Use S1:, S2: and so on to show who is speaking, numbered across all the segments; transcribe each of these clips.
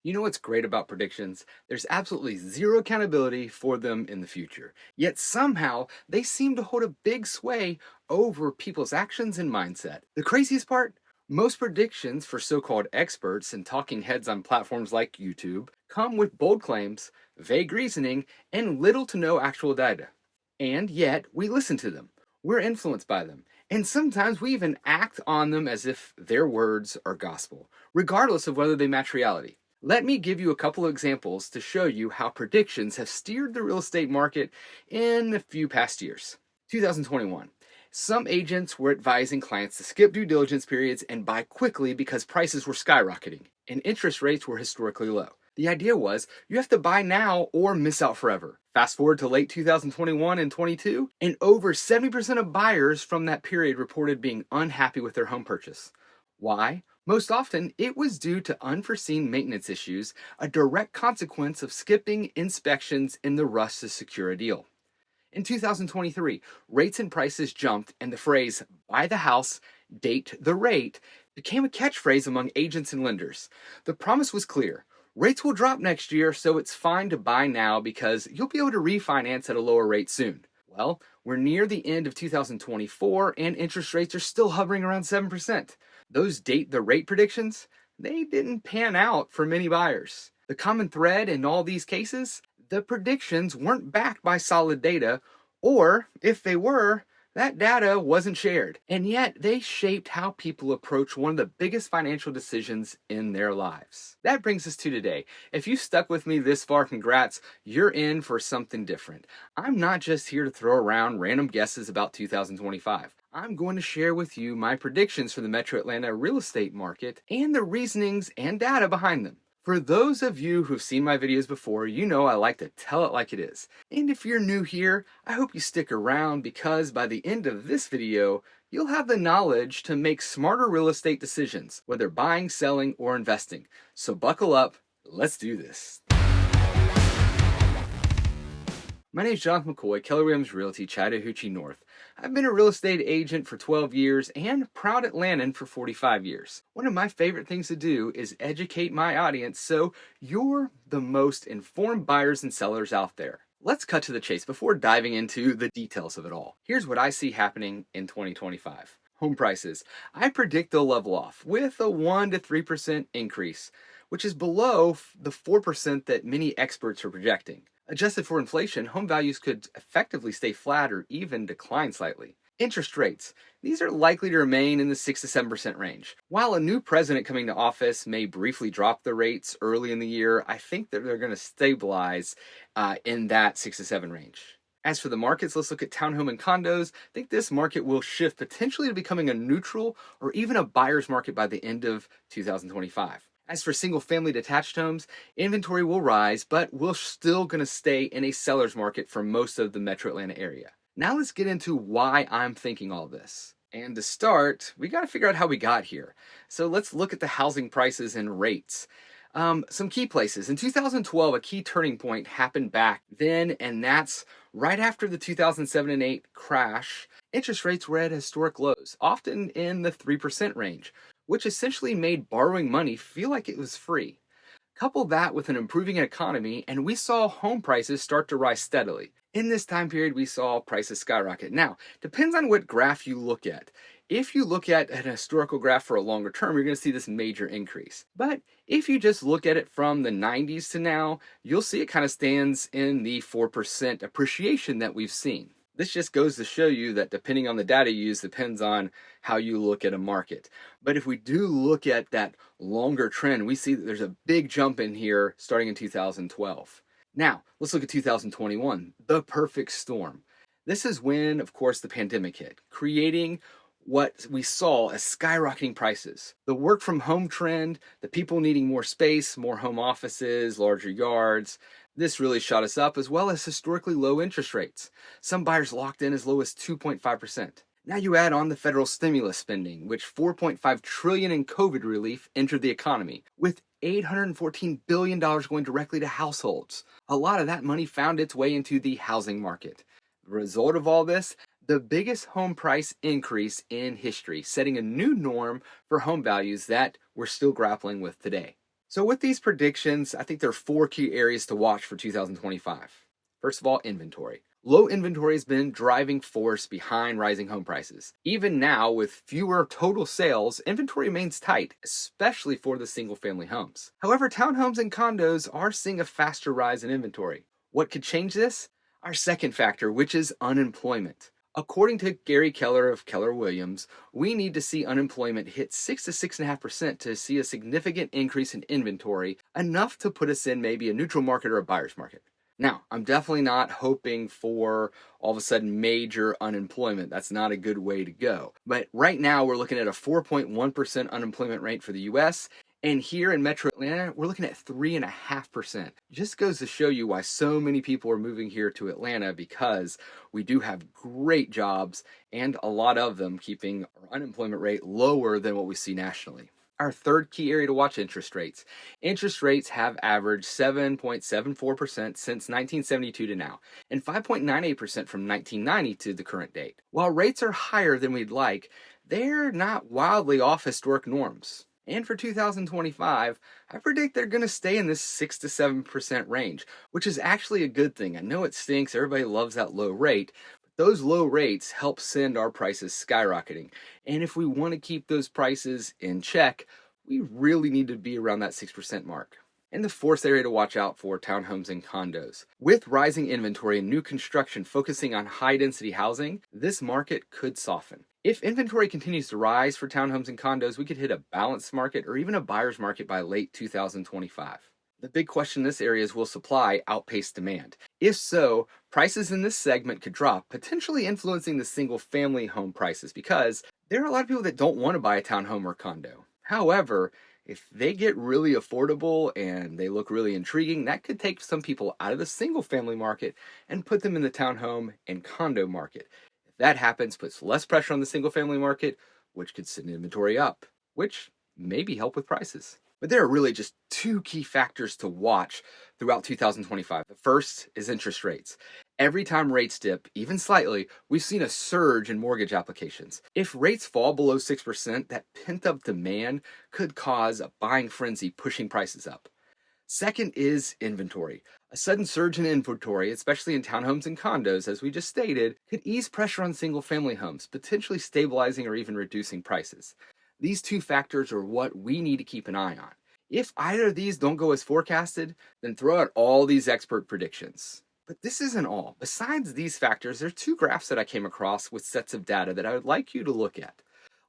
S1: You know what's great about predictions? There's absolutely zero accountability for them in the future. Yet somehow they seem to hold a big sway over people's actions and mindset. The craziest part? Most predictions for so called experts and talking heads on platforms like YouTube come with bold claims, vague reasoning, and little to no actual data. And yet we listen to them. We're influenced by them. And sometimes we even act on them as if their words are gospel, regardless of whether they match reality. Let me give you a couple of examples to show you how predictions have steered the real estate market in the few past years. 2021. Some agents were advising clients to skip due diligence periods and buy quickly because prices were skyrocketing and interest rates were historically low. The idea was you have to buy now or miss out forever. Fast forward to late 2021 and 22, and over 70% of buyers from that period reported being unhappy with their home purchase. Why? Most often, it was due to unforeseen maintenance issues, a direct consequence of skipping inspections in the rush to secure a deal. In 2023, rates and prices jumped, and the phrase, buy the house, date the rate, became a catchphrase among agents and lenders. The promise was clear. Rates will drop next year, so it's fine to buy now because you'll be able to refinance at a lower rate soon. Well, we're near the end of 2024 and interest rates are still hovering around 7%. Those date the rate predictions, they didn't pan out for many buyers. The common thread in all these cases, the predictions weren't backed by solid data, or if they were, that data wasn't shared. And yet they shaped how people approach one of the biggest financial decisions in their lives. That brings us to today. If you stuck with me this far, congrats, you're in for something different. I'm not just here to throw around random guesses about 2025. I'm going to share with you my predictions for the Metro Atlanta real estate market and the reasonings and data behind them. For those of you who've seen my videos before, you know I like to tell it like it is. And if you're new here, I hope you stick around because by the end of this video, you'll have the knowledge to make smarter real estate decisions, whether buying, selling, or investing. So buckle up, let's do this. My name is Jonathan McCoy, Keller Williams Realty, Chattahoochee North. I've been a real estate agent for 12 years and proud Atlantan for 45 years. One of my favorite things to do is educate my audience so you're the most informed buyers and sellers out there. Let's cut to the chase before diving into the details of it all. Here's what I see happening in 2025. Home prices. I predict they'll level off with a 1 to 3% increase, which is below the 4% that many experts are projecting. Adjusted for inflation, home values could effectively stay flat or even decline slightly. Interest rates. These are likely to remain in the 6 to 7% range. While a new president coming to office may briefly drop the rates early in the year, I think that they're going to stabilize in that 6 to 7 range. As for the markets, let's look at townhome and condos. I think this market will shift potentially to becoming a neutral or even a buyer's market by the end of 2025. As for single-family detached homes, inventory will rise, but we're still going to stay in a seller's market for most of the Metro Atlanta area. Now let's get into why I'm thinking all this. And to start, we got to figure out how we got here. So let's look at the housing prices and rates. Some key places. In 2012, a key turning point happened back then, and that's right after the 2007 and 8 crash. Interest rates were at historic lows, often in the 3% range, which essentially made borrowing money feel like it was free. Couple that with an improving economy, and we saw home prices start to rise steadily. In this time period, we saw prices skyrocket. Now, depends on what graph you look at. If you look at an historical graph for a longer term, you're going to see this major increase. But if you just look at it from the 90s to now, you'll see it kind of stands in the 4% appreciation that we've seen. This just goes to show you that depending on the data you use depends on how you look at a market. But if we do look at that longer trend, we see that there's a big jump in here starting in 2012. Now, let's look at 2021, the perfect storm. This is when, of course, the pandemic hit, creating what we saw as skyrocketing prices. The work from home trend, the people needing more space, more home offices, larger yards, this really shot us up, as well as historically low interest rates. Some buyers locked in as low as 2.5%. Now you add on the federal stimulus spending, which $4.5 trillion in COVID relief entered the economy, with $814 billion going directly to households. A lot of that money found its way into the housing market. The result of all this, the biggest home price increase in history, setting a new norm for home values that we're still grappling with today. So, with these predictions, I think there are four key areas to watch for 2025. First of all, inventory. Low inventory has been driving force behind rising home prices. Even now, with fewer total sales, inventory remains tight, especially for the single family homes. However, townhomes and condos are seeing a faster rise in inventory. What could change this? Our second factor, which is unemployment. According to Gary Keller of Keller Williams, we need to see unemployment hit 6 to 6.5% to see a significant increase in inventory, enough to put us in maybe a neutral market or a buyer's market. Now, I'm definitely not hoping for all of a sudden major unemployment. That's not a good way to go. But right now, we're looking at a 4.1% unemployment rate for the US. And here in Metro Atlanta, we're looking at 3.5%. Just goes to show you why so many people are moving here to Atlanta, because we do have great jobs and a lot of them keeping our unemployment rate lower than what we see nationally. Our third key area to watch: interest rates. Interest rates have averaged 7.74% since 1972 to now, and 5.98% from 1990 to the current date. While rates are higher than we'd like, they're not wildly off historic norms. And for 2025, I predict they're going to stay in this 6 to 7% range, which is actually a good thing. I know it stinks, everybody loves that low rate, but those low rates help send our prices skyrocketing. And if we want to keep those prices in check, we really need to be around that 6% mark. And the fourth area to watch out for: townhomes and condos. With rising inventory and new construction focusing on high density housing, this market could soften. If inventory continues to rise for townhomes and condos, we could hit a balanced market or even a buyer's market by late 2025. The big question in this area is, will supply outpace demand? If so, prices in this segment could drop, potentially influencing the single family home prices, because there are a lot of people that don't want to buy a townhome or condo. However, if they get really affordable and they look really intriguing, that could take some people out of the single family market and put them in the townhome and condo market. If that happens, puts less pressure on the single family market, which could send inventory up, which maybe help with prices. But there are really just two key factors to watch throughout 2025. The first is interest rates. Every time rates dip, even slightly, we've seen a surge in mortgage applications. If rates fall below 6%, that pent up demand could cause a buying frenzy, pushing prices up. Second is inventory. A sudden surge in inventory, especially in townhomes and condos, as we just stated, could ease pressure on single family homes, potentially stabilizing or even reducing prices. These two factors are what we need to keep an eye on. If either of these don't go as forecasted, then throw out all these expert predictions. But this isn't all. Besides these factors, there are two graphs that I came across with sets of data that I would like you to look at.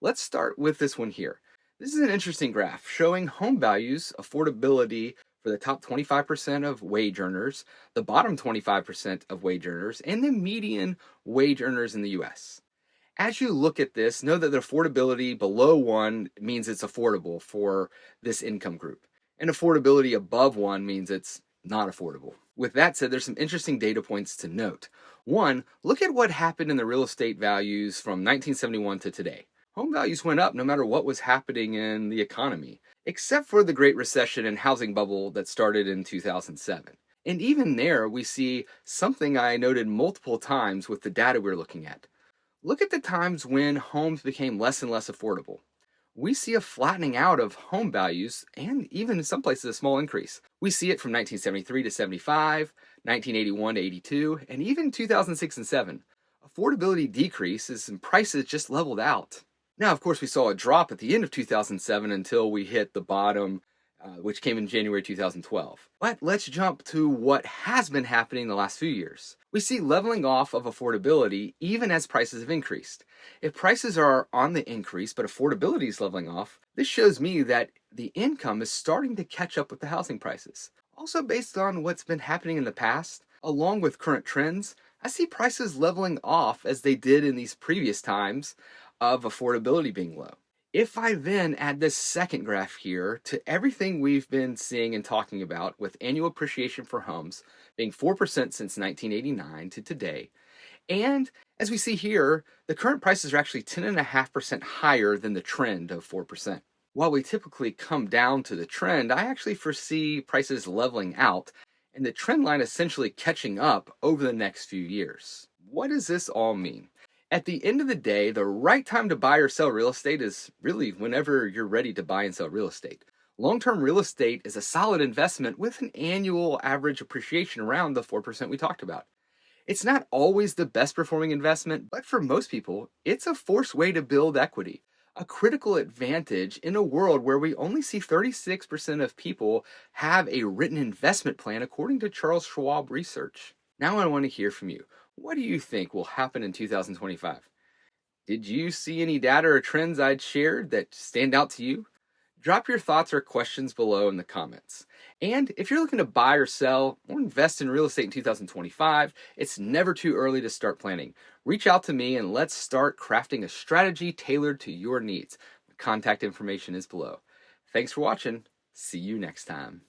S1: Let's start with this one here. This is an interesting graph showing home values, affordability for the top 25% of wage earners, the bottom 25% of wage earners, and the median wage earners in the US. As you look at this, know that the affordability below 1 means it's affordable for this income group, and affordability above 1 means it's not affordable. With that said, there's some interesting data points to note. One, look at what happened in the real estate values from 1971 to today. Home values went up no matter what was happening in the economy, except for the Great Recession and housing bubble that started in 2007. And even there, we see something I noted multiple times with the data we're looking at. Look at the times when homes became less and less affordable. We see a flattening out of home values and even in some places a small increase. We see it from 1973 to 75, 1981 to 82, and even 2006 and 7. Affordability decreases and prices just leveled out. Now, of course, we saw a drop at the end of 2007 until we hit the bottom, which came in January 2012. But let's jump to what has been happening the last few years. We see leveling off of affordability even as prices have increased. If prices are on the increase but affordability is leveling off, this shows me that the income is starting to catch up with the housing prices. Also, based on what's been happening in the past, along with current trends, I see prices leveling off as they did in these previous times of affordability being low. If I then add this second graph here to everything we've been seeing and talking about with annual appreciation for homes being 4% since 1989 to today, and as we see here, the current prices are actually 10.5% higher than the trend of 4%. While we typically come down to the trend, I actually foresee prices leveling out and the trend line essentially catching up over the next few years. What does this all mean? At the end of the day, the right time to buy or sell real estate is really whenever you're ready to buy and sell real estate. Long-term real estate is a solid investment with an annual average appreciation around the 4% we talked about. It's not always the best performing investment, but for most people, it's a forced way to build equity, a critical advantage in a world where we only see 36% of people have a written investment plan, according to Charles Schwab research. Now I want to hear from you. What do you think will happen in 2025? Did you see any data or trends I'd shared that stand out to you? Drop your thoughts or questions below in the comments. And if you're looking to buy or sell or invest in real estate in 2025, it's never too early to start planning. Reach out to me and let's start crafting a strategy tailored to your needs. My contact information is below. Thanks for watching. See you next time.